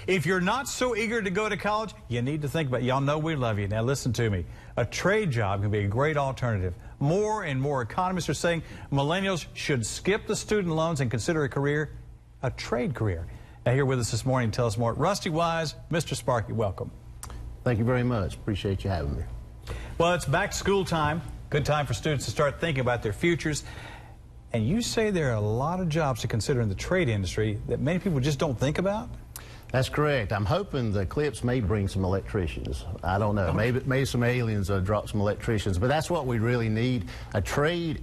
If you're not so eager to go to college, you need to think about it. Y'all know we love you. Now listen to me. A trade job can be a great alternative. More and more economists are saying millennials should skip the student loans and consider a trade career. Now here with us this morning to tell us more, Rusty Wise, Mr. Sparky, welcome. Thank you very much. Appreciate you having me. Well, it's back to school time. Good time for students to start thinking about their futures. And you say there are a lot of jobs to consider in the trade industry that many people just don't think about? That's correct. I'm hoping the eclipse may bring some electricians. I don't know. Maybe some aliens drop some electricians. But that's what we really need. The trade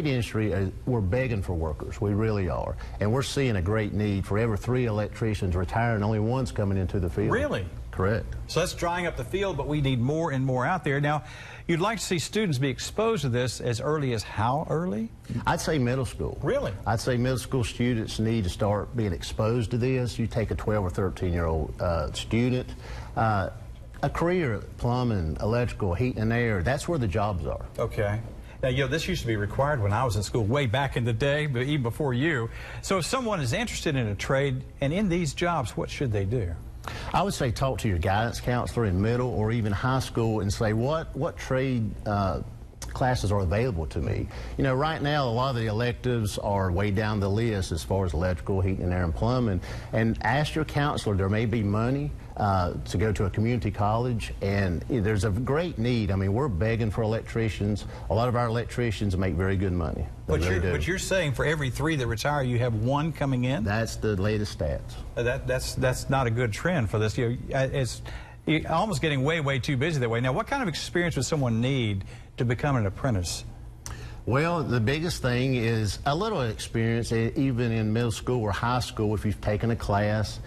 industry, we're begging for workers. We really are. And we're seeing a great need. For every 3 electricians retiring, only one's coming into the field. Really? Correct. So that's drying up the field, but we need more and more out there. Now, you'd like to see students be exposed to this as early as how early? I'd say middle school. Really? I'd say middle school students need to start being exposed to this. You take a 12 or 13-year-old student, a career, plumbing, electrical, heating and air, that's where the jobs are. Okay. Now, you know, this used to be required when I was in school way back in the day, but even before you. So if someone is interested in a trade and in these jobs, what should they do? I would say talk to your guidance counselor in middle or even high school and say what trade classes are available to me. You know, right now a lot of the electives are way down the list as far as electrical, heating and air and plumbing. And ask your counselor, there may be money to go to a community college, and there's a great need. I mean, we're begging for electricians. A lot of our electricians make very good money. But you're saying for every 3 that retire, you have 1 coming in? That's the latest stats. That's not a good trend for this. You're almost getting way too busy that way. Now, what kind of experience would someone need to become an apprentice? Well, the biggest thing is a little experience, even in middle school or high school, if you've taken a class.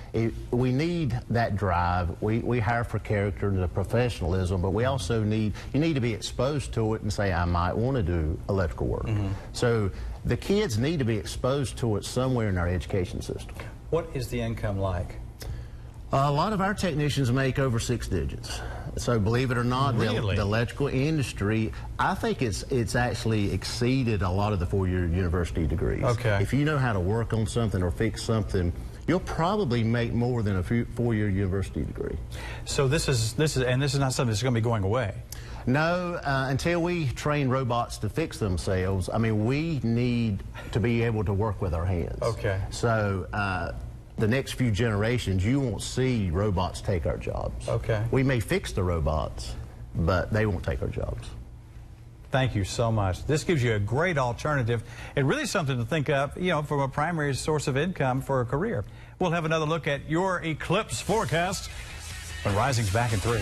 We need that drive. We hire for character and the professionalism, but we also you need to be exposed to it and say, I might want to do electrical work. So the kids need to be exposed to it somewhere in our education system. What is the income like? A lot of our technicians make over 6 digits. So believe it or not, really? the electrical industry, I think it's actually exceeded a lot of the 4-year university degrees. Okay. If you know how to work on something or fix something, you'll probably make more than a 4-year university degree. So this is not something that's going to be going away. No, until we train robots to fix themselves. I mean, we need to be able to work with our hands. Okay. So the next few generations, you won't see robots take our jobs. Okay. We may fix the robots, but they won't take our jobs. Thank you so much. This gives you a great alternative and really something to think of, you know, from a primary source of income for a career. We'll have another look at your eclipse forecast when Rising's back in 3.